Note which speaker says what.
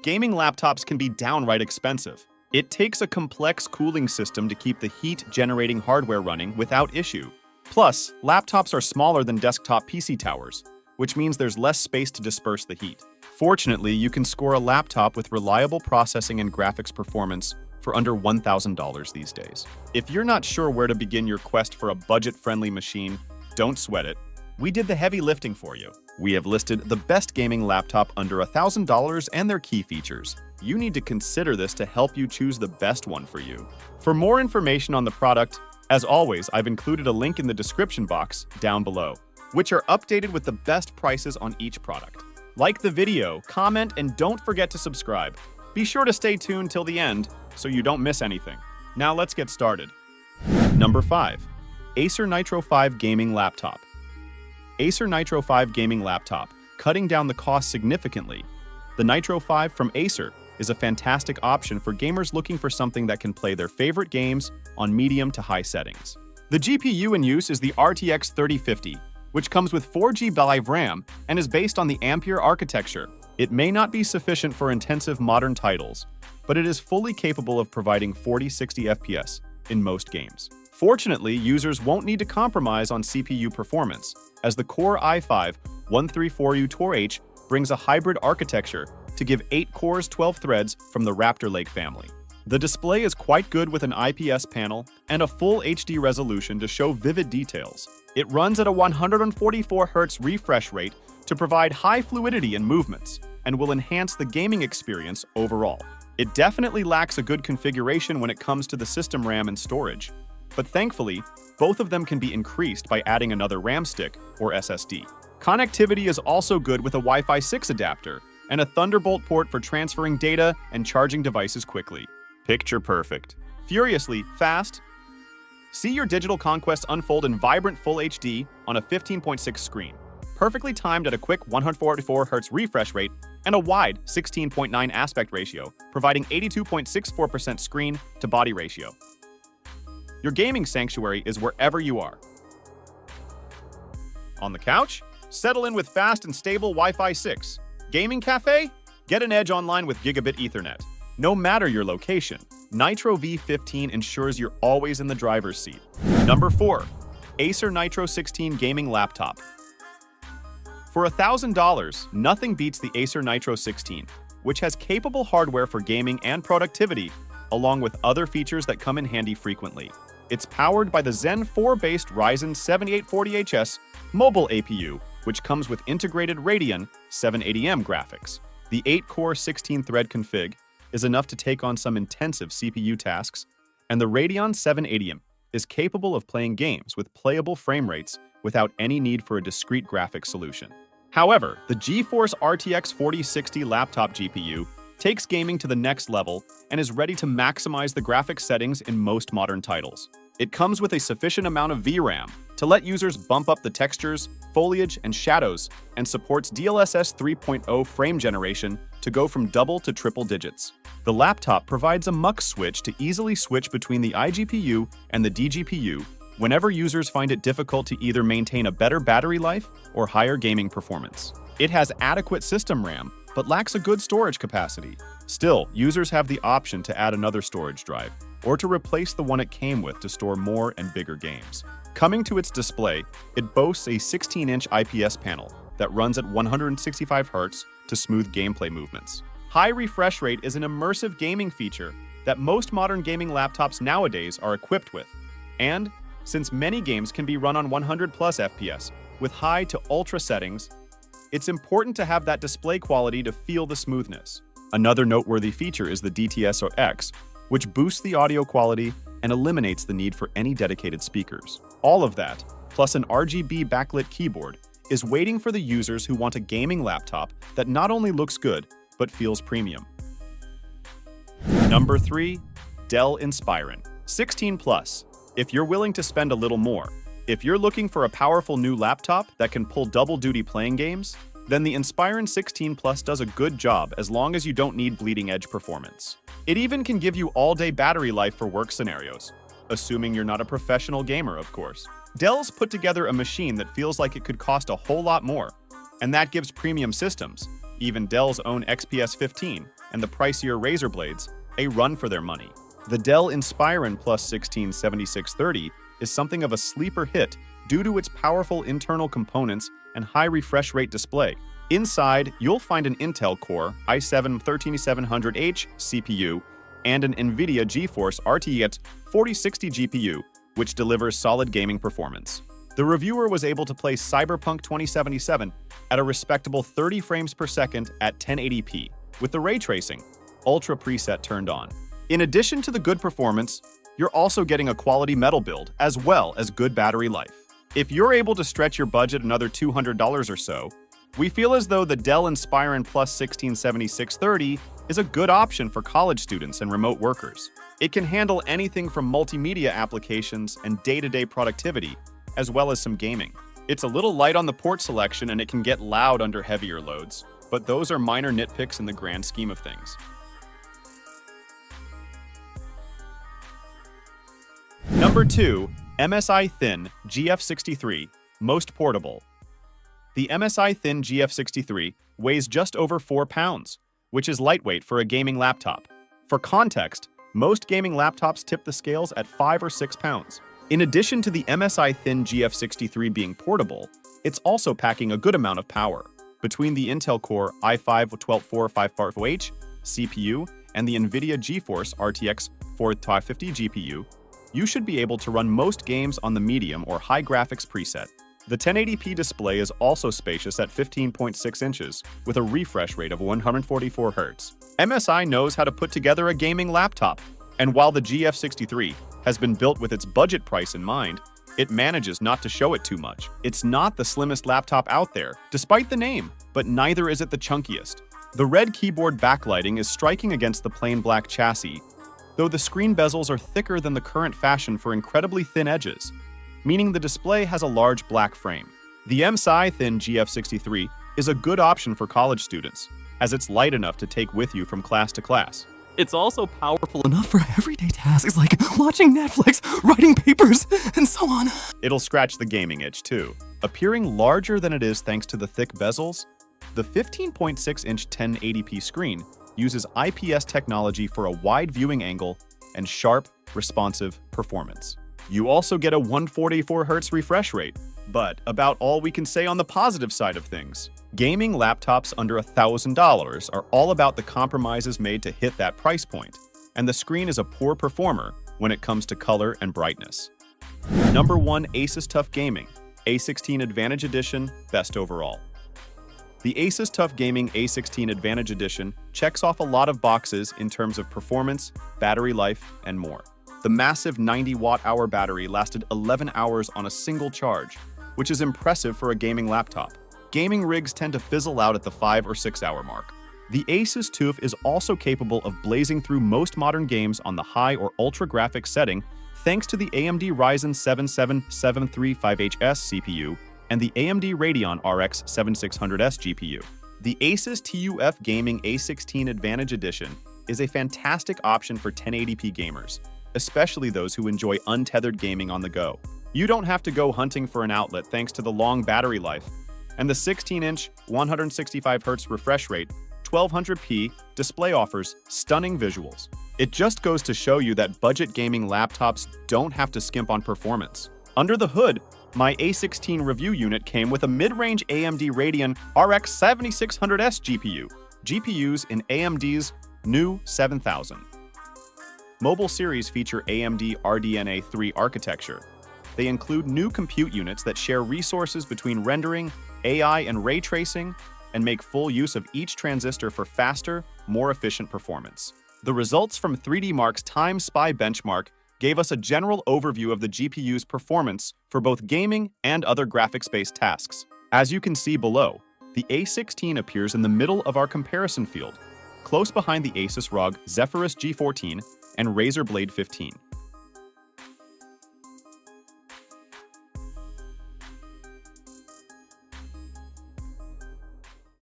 Speaker 1: gaming laptops can be downright expensive. It takes a complex cooling system to keep the heat-generating hardware running without issue. Plus, laptops are smaller than desktop PC towers, which means there's less space to disperse the heat. Fortunately, you can score a laptop with reliable processing and graphics performance for under $1,000 these days. If you're not sure where to begin your quest for a budget-friendly machine, don't sweat it. We did the heavy lifting for you. We have listed the best gaming laptop under $1,000 and their key features. You need to consider this to help you choose the best one for you. For more information on the product, as always, I've included a link in the description box down below, which are updated with the best prices on each product. Like the video, comment, and don't forget to subscribe. Be sure to stay tuned till the end so you don't miss anything. Now let's get started. Number 5. Acer Nitro 5 Gaming Laptop. Acer Nitro 5 Gaming Laptop, cutting down the cost significantly. The Nitro 5 from Acer is a fantastic option for gamers looking for something that can play their favorite games on medium to high settings. The GPU in use is the RTX 3050, which comes with 4GB live RAM and is based on the Ampere architecture. It may not be sufficient for intensive modern titles, but it is fully capable of providing 40-60 FPS in most games. Fortunately, users won't need to compromise on CPU performance, as the Core i5-134U Tor-H brings a hybrid architecture to give 8 cores 12 threads from the Raptor Lake family. The display is quite good with an IPS panel and a full HD resolution to show vivid details. It runs at a 144Hz refresh rate to provide high fluidity in movements and will enhance the gaming experience overall. It definitely lacks a good configuration when it comes to the system RAM and storage, but thankfully, both of them can be increased by adding another RAM stick or SSD. Connectivity is also good with a Wi-Fi 6 adapter and a Thunderbolt port for transferring data and charging devices quickly. Picture perfect. Furiously fast. See your digital conquests unfold in vibrant Full HD on a 15.6 screen, perfectly timed at a quick 144Hz refresh rate and a wide 16.9 aspect ratio, providing 82.64% screen-to-body ratio. Your gaming sanctuary is wherever you are. On the couch? Settle in with fast and stable Wi-Fi 6. Gaming cafe? Get an edge online with Gigabit Ethernet. No matter your location, Nitro V15 ensures you're always in the driver's seat. Number 4. Acer Nitro 16 Gaming Laptop. For $1,000, nothing beats the Acer Nitro 16, which has capable hardware for gaming and productivity, along with other features that come in handy frequently. It's powered by the Zen 4-based Ryzen 7840HS mobile APU, which comes with integrated Radeon 780M graphics. The 8-core 16-thread config is enough to take on some intensive CPU tasks, and the Radeon 780M is capable of playing games with playable frame rates without any need for a discrete graphics solution. However, the GeForce RTX 4060 laptop GPU takes gaming to the next level and is ready to maximize the graphics settings in most modern titles. It comes with a sufficient amount of VRAM to let users bump up the textures, foliage, and shadows, and supports DLSS 3.0 frame generation to go from double to triple digits. The laptop provides a mux switch to easily switch between the iGPU and the DGPU whenever users find it difficult to either maintain a better battery life or higher gaming performance. It has adequate system RAM, but lacks a good storage capacity. Still, users have the option to add another storage drive, or to replace the one it came with to store more and bigger games. Coming to its display, it boasts a 16-inch IPS panel that runs at 165 Hz to smooth gameplay movements. High refresh rate is an immersive gaming feature that most modern gaming laptops nowadays are equipped with. And, since many games can be run on 100+ FPS with high to ultra settings, it's important to have that display quality to feel the smoothness. Another noteworthy feature is the DTS:X, which boosts the audio quality and eliminates the need for any dedicated speakers. All of that, plus an RGB backlit keyboard, is waiting for the users who want a gaming laptop that not only looks good, but feels premium. Number 3. Dell Inspiron 16 Plus. If you're willing to spend a little more, if you're looking for a powerful new laptop that can pull double-duty playing games, then the Inspiron 16 Plus does a good job as long as you don't need bleeding-edge performance. It even can give you all-day battery life for work scenarios, assuming you're not a professional gamer, of course. Dell's put together a machine that feels like it could cost a whole lot more, and that gives premium systems, even Dell's own XPS 15 and the pricier Razer blades a run for their money. The Dell Inspiron Plus 167630 is something of a sleeper hit due to its powerful internal components and high refresh rate display. Inside, you'll find an Intel Core i7-13700H CPU and an NVIDIA GeForce RTX 4060 GPU, which delivers solid gaming performance. The reviewer was able to play Cyberpunk 2077 at a respectable 30 frames per second at 1080p, with the ray tracing Ultra preset turned on. In addition to the good performance, you're also getting a quality metal build as well as good battery life. If you're able to stretch your budget another $200 or so, we feel as though the Dell Inspiron Plus 167630 is a good option for college students and remote workers. It can handle anything from multimedia applications and day-to-day productivity, as well as some gaming. It's a little light on the port selection and it can get loud under heavier loads, but those are minor nitpicks in the grand scheme of things. Number 2. MSI Thin GF63, most portable. The MSI Thin GF63 weighs just over 4 pounds, which is lightweight for a gaming laptop. For context, most gaming laptops tip the scales at 5 or 6 pounds. In addition to the MSI Thin GF63 being portable, it's also packing a good amount of power. Between the Intel Core i5-12455H CPU and the NVIDIA GeForce RTX 4050 GPU, you should be able to run most games on the medium or high graphics preset. The 1080p display is also spacious at 15.6 inches, with a refresh rate of 144 Hz. MSI knows how to put together a gaming laptop, and while the GF63 has been built with its budget price in mind, it manages not to show it too much. It's not the slimmest laptop out there, despite the name, but neither is it the chunkiest. The red keyboard backlighting is striking against the plain black chassis, though the screen bezels are thicker than the current fashion for incredibly thin edges, meaning the display has a large black frame. The MSI Thin GF63 is a good option for college students, as it's light enough to take with you from class to class.
Speaker 2: It's also powerful enough for everyday tasks like watching Netflix, writing papers, and so on.
Speaker 1: It'll scratch the gaming itch too. Appearing larger than it is thanks to the thick bezels, the 15.6-inch 1080p screen uses IPS technology for a wide viewing angle and sharp, responsive performance. You also get a 144 Hz refresh rate, but about all we can say on the positive side of things. Gaming laptops under $1,000 are all about the compromises made to hit that price point, and the screen is a poor performer when it comes to color and brightness. Number 1. Asus TUF Gaming A16 Advantage Edition, best overall. The Asus TUF Gaming A16 Advantage Edition checks off a lot of boxes in terms of performance, battery life, and more. The massive 90-watt-hour battery lasted 11 hours on a single charge, which is impressive for a gaming laptop. Gaming rigs tend to fizzle out at the 5 or 6 hour mark. The Asus TUF is also capable of blazing through most modern games on the high or ultra graphics setting thanks to the AMD Ryzen 7 7735HS CPU and the AMD Radeon RX 7600S GPU. The Asus TUF Gaming A16 Advantage Edition is a fantastic option for 1080p gamers, especially those who enjoy untethered gaming on the go. You don't have to go hunting for an outlet thanks to the long battery life, and the 16-inch 165Hz refresh rate 1200p display offers stunning visuals. It just goes to show you that budget gaming laptops don't have to skimp on performance. Under the hood, my A16 review unit came with a mid-range AMD Radeon RX 7600S GPU, GPUs in AMD's new 7000. Mobile series feature AMD RDNA 3 architecture. They include new compute units that share resources between rendering, AI, and ray tracing, and make full use of each transistor for faster, more efficient performance. The results from 3D Mark's Time Spy benchmark gave us a general overview of the GPU's performance for both gaming and other graphics-based tasks. As you can see below, the A16 appears in the middle of our comparison field, close behind the Asus ROG Zephyrus G14 and Razer Blade 15.